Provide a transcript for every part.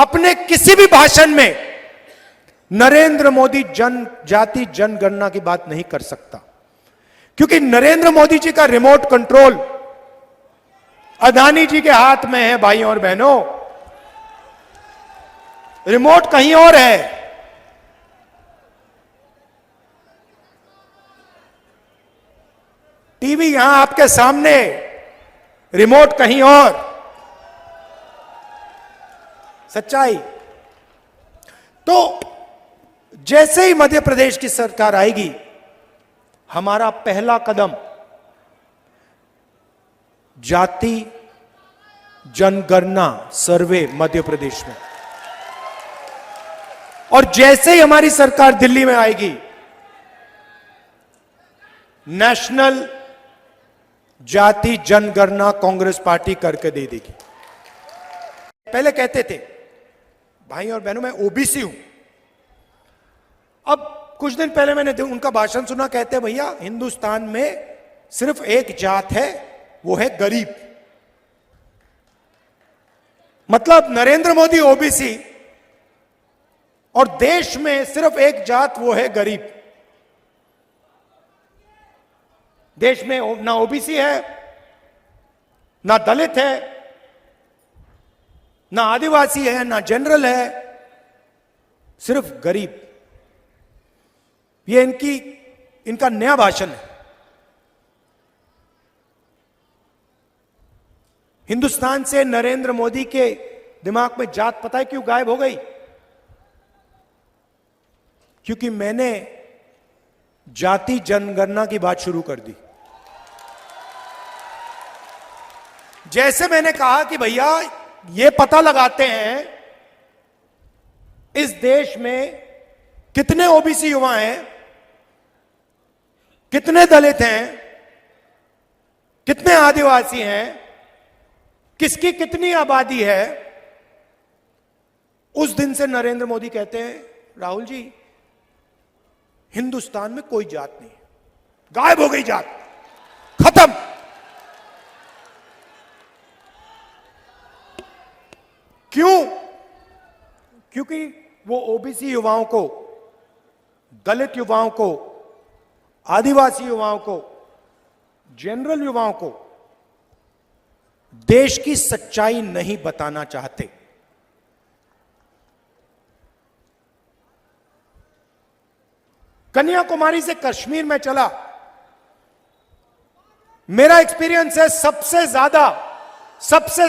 अपने किसी भी भाषण में नरेंद्र मोदी जनजाति जनगणना की बात नहीं कर सकता, क्योंकि नरेंद्र मोदी जी का रिमोट कंट्रोल अदानी जी के हाथ में है। भाइयों और बहनों, रिमोट कहीं और है। टीवी यहां आपके सामने, रिमोट कहीं और। सच्चाई। तो जैसे ही मध्य प्रदेश की सरकार आएगी, हमारा पहला कदम जाति जनगणना सर्वे मध्य प्रदेश में, और जैसे ही हमारी सरकार दिल्ली में आएगी, नेशनल जाति जनगणना कांग्रेस पार्टी करके दे देगी। पहले कहते थे भाई और बहनों मैं ओबीसी हूं, अब कुछ दिन पहले मैंने उनका भाषण सुना, कहते हैं भैया हिंदुस्तान में सिर्फ एक जात है, वो है गरीब। मतलब नरेंद्र मोदी ओबीसी और देश में सिर्फ एक जात, वो है गरीब। देश में ना ओबीसी है, ना दलित है, ना आदिवासी है, ना जनरल है, सिर्फ गरीब। ये इनका नया भाषण है। हिंदुस्तान से नरेंद्र मोदी के दिमाग में जात पता है क्यों गायब हो गई? क्योंकि मैंने जाति जनगणना की बात शुरू कर दी। जैसे मैंने कहा कि भैया ये पता लगाते हैं इस देश में कितने ओबीसी युवा हैं, कितने दलित हैं, कितने आदिवासी हैं, किसकी कितनी आबादी है। उस दिन से नरेंद्र मोदी कहते हैं राहुल जी हिंदुस्तान में कोई जात नहीं, गायब हो गई जात, खत्म। क्यों? क्योंकि वो ओबीसी युवाओं को, दलित युवाओं को, आदिवासी युवाओं को, जनरल युवाओं को देश की सच्चाई नहीं बताना चाहते। कन्याकुमारी से कश्मीर में चला, मेरा एक्सपीरियंस है सबसे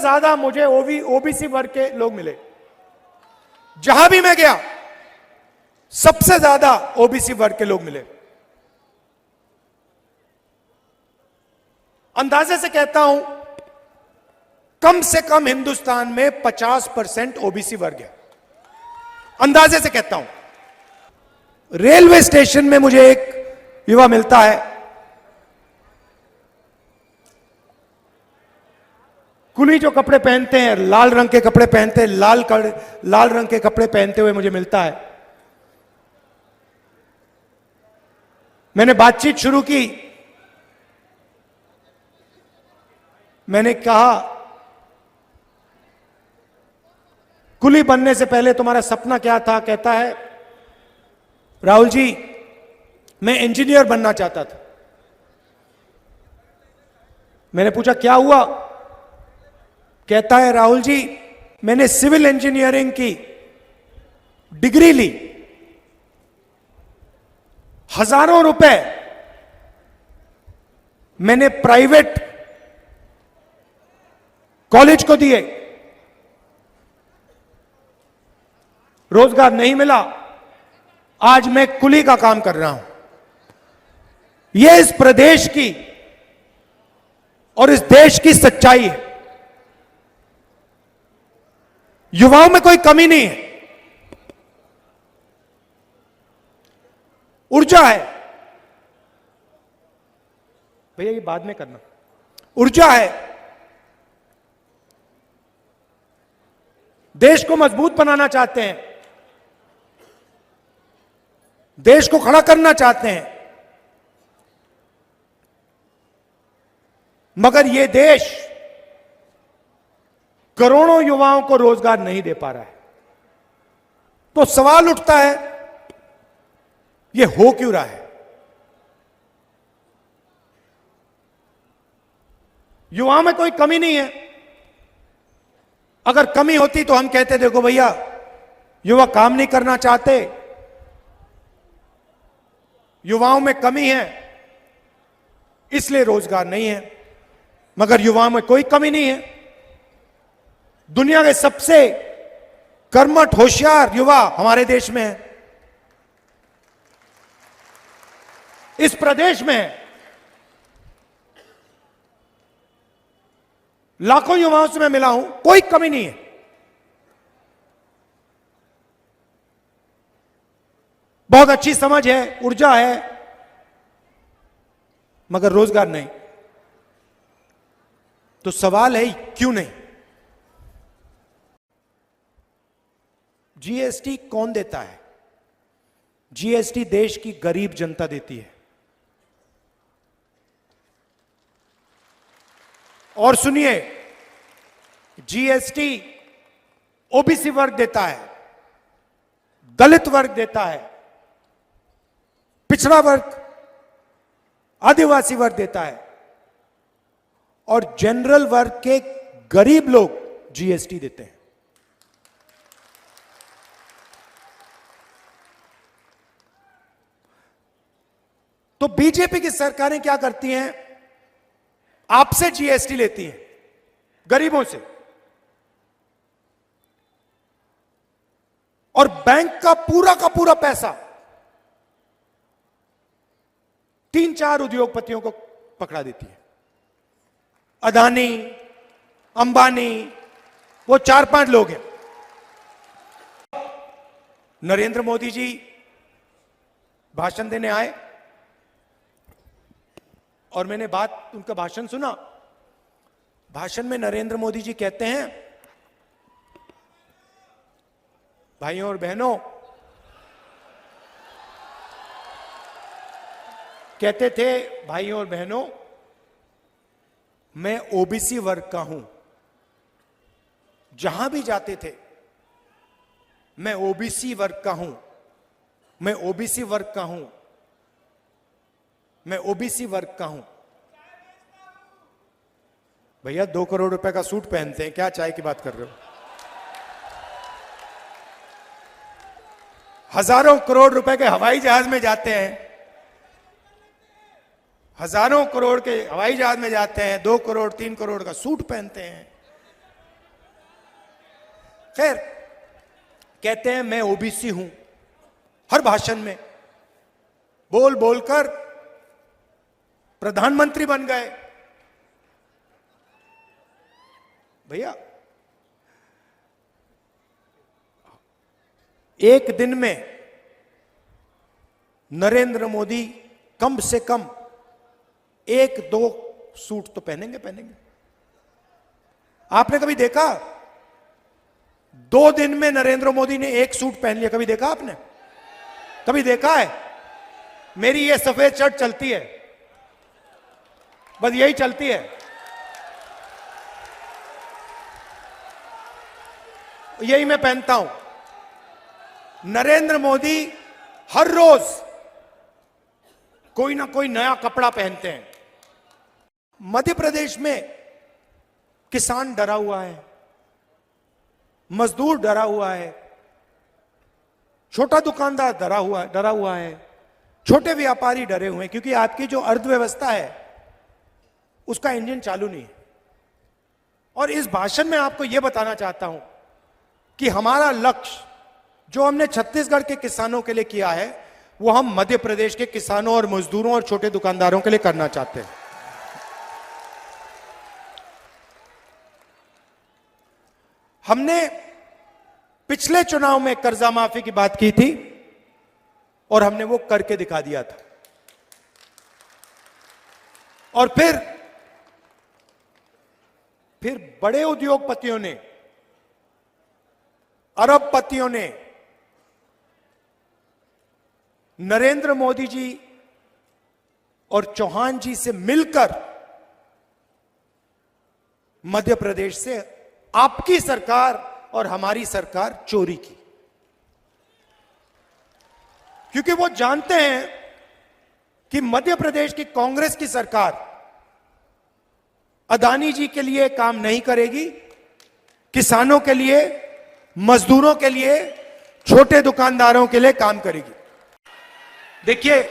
ज्यादा मुझे ओबीसी वर्ग के लोग मिले। जहां भी मैं गया सबसे ज्यादा ओबीसी वर्ग के लोग मिले। अंदाजे से कहता हूं कम से कम हिंदुस्तान में 50% ओबीसी वर्ग है, अंदाजे से कहता हूं। रेलवे स्टेशन में मुझे एक युवा मिलता है, कुली जो कपड़े पहनते हैं, लाल रंग के कपड़े पहनते हैं, लाल रंग के कपड़े पहनते हुए मुझे मिलता है। मैंने बातचीत शुरू की, मैंने कहा कुली बनने से पहले तुम्हारा सपना क्या था? कहता है राहुल जी मैं इंजीनियर बनना चाहता था। मैंने पूछा क्या हुआ? कहता है राहुल जी मैंने सिविल इंजीनियरिंग की डिग्री ली, हजारों रुपए मैंने प्राइवेट कॉलेज को दिए, रोजगार नहीं मिला, आज मैं कुली का काम कर रहा हूं। यह इस प्रदेश की और इस देश की सच्चाई है। युवाओं में कोई कमी नहीं है, ऊर्जा है। भैया ये बाद में करना। ऊर्जा है, देश को मजबूत बनाना चाहते हैं, देश को खड़ा करना चाहते हैं, मगर यह देश करोड़ों युवाओं को रोजगार नहीं दे पा रहा है। तो सवाल उठता है, यह हो क्यों रहा है? युवाओं में कोई कमी नहीं है। अगर कमी होती तो हम कहते देखो भैया, युवा काम नहीं करना चाहते, युवाओं में कमी है इसलिए रोजगार नहीं है। मगर युवाओं में कोई कमी नहीं है। दुनिया के सबसे कर्मठ होशियार युवा हमारे देश में है, इस प्रदेश में है। लाखों युवाओं से मैं मिला हूं, कोई कमी नहीं है। बहुत अच्छी समझ है, ऊर्जा है, मगर रोजगार नहीं। तो सवाल है क्यों नहीं? जीएसटी कौन देता है? जीएसटी देश की गरीब जनता देती है। और सुनिए, जीएसटी ओबीसी वर्ग देता है, दलित वर्ग देता है, पिछड़ा वर्ग, आदिवासी वर्ग देता है, और जनरल वर्ग के गरीब लोग जीएसटी देते हैं। तो बीजेपी की सरकारें क्या करती हैं? आपसे जीएसटी लेती हैं, गरीबों से, और बैंक का पूरा पैसा 3-4 उद्योगपतियों को पकड़ा देती है। अदानी, अंबानी, वो 4-5 लोग हैं। नरेंद्र मोदी जी भाषण देने आए और मैंने उनका भाषण सुना। भाषण में नरेंद्र मोदी जी कहते हैं, भाइयों और बहनों, कहते थे, भाइयों और बहनों, मैं ओबीसी वर्ग का हूं। जहां भी जाते थे, मैं ओबीसी वर्ग का हूं, मैं ओबीसी वर्ग का हूं, मैं ओबीसी वर्ग का हूं। भैया 2 करोड़ रुपए का सूट पहनते हैं, क्या चाय की बात कर रहे हो? हजारों करोड़ रुपए के हवाई जहाज में जाते हैं, हजारों करोड़ के हवाई जहाज में जाते हैं, 2 करोड़ 3 करोड़ का सूट पहनते हैं। खैर, कहते हैं मैं ओबीसी हूं। हर भाषण में बोल बोलकर प्रधानमंत्री बन गए। भैया, एक दिन में नरेंद्र मोदी कम से कम 1-2 सूट तो पहनेंगे। आपने कभी देखा 2 दिन में नरेंद्र मोदी ने 1 सूट पहन लिया? कभी देखा आपने? कभी देखा है? मेरी ये सफेद शर्ट चलती है, बस यही चलती है। यही मैं पहनता हूं। नरेंद्र मोदी हर रोज कोई ना कोई नया कपड़ा पहनते हैं। मध्य प्रदेश में किसान डरा हुआ है, मजदूर डरा हुआ है, छोटा दुकानदार डरा हुआ है, छोटे व्यापारी डरे हुए हैं, क्योंकि आपकी जो अर्थव्यवस्था है उसका इंजन चालू नहीं है। और इस भाषण में आपको यह बताना चाहता हूं कि हमारा लक्ष्य जो हमने छत्तीसगढ़ के किसानों के लिए किया है, वो हम मध्य प्रदेश के किसानों और मजदूरों और छोटे दुकानदारों के लिए करना चाहते हैं। हमने पिछले चुनाव में कर्जा माफी की बात की थी और हमने वो करके दिखा दिया था। और फिर बड़े उद्योगपतियों ने, अरबपतियों ने नरेंद्र मोदी जी और चौहान जी से मिलकर मध्य प्रदेश से आपकी सरकार और हमारी सरकार चोरी की। क्योंकि वो जानते हैं कि मध्य प्रदेश की कांग्रेस की सरकार अदानी जी के लिए काम नहीं करेगी, किसानों के लिए, मजदूरों के लिए, छोटे दुकानदारों के लिए काम करेगी। देखिए,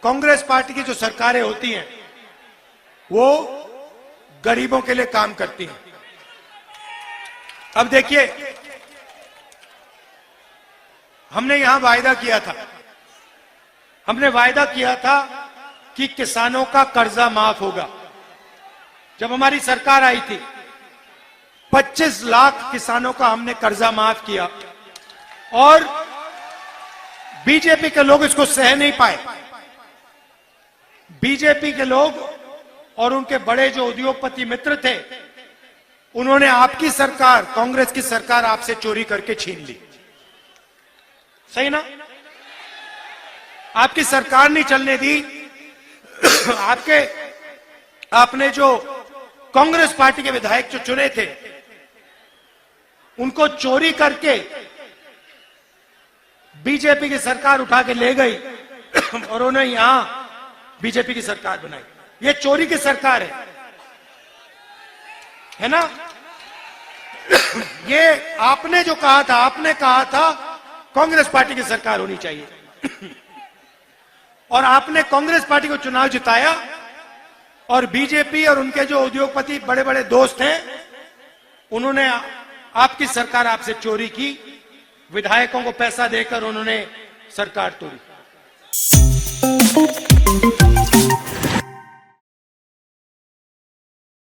कांग्रेस पार्टी की जो सरकारें होती हैं वो गरीबों के लिए काम करती हैं। अब देखिए, हमने यहां वायदा किया था कि किसानों का कर्जा माफ होगा। जब हमारी सरकार आई थी 25 लाख किसानों का हमने कर्जा माफ किया और बीजेपी के लोग इसको सह नहीं पाए। बीजेपी के लोग और उनके बड़े जो उद्योगपति मित्र थे, उन्होंने आपकी सरकार, कांग्रेस की सरकार आपसे चोरी करके छीन ली। सही ना? आपकी सरकार नहीं चलने दी। आपने जो कांग्रेस पार्टी के विधायक जो चुने थे, उनको चोरी करके बीजेपी की सरकार उठा के ले गई और उन्हें यहां बीजेपी की सरकार बनाई। ये चोरी की सरकार है ना? ये आपने जो कहा था, आपने कहा था कांग्रेस पार्टी की सरकार होनी चाहिए और आपने कांग्रेस पार्टी को चुनाव जिताया और बीजेपी और उनके जो उद्योगपति बड़े बड़े दोस्त हैं, उन्होंने आपकी सरकार आपसे चोरी की, विधायकों को पैसा देकर उन्होंने सरकार तोड़ी।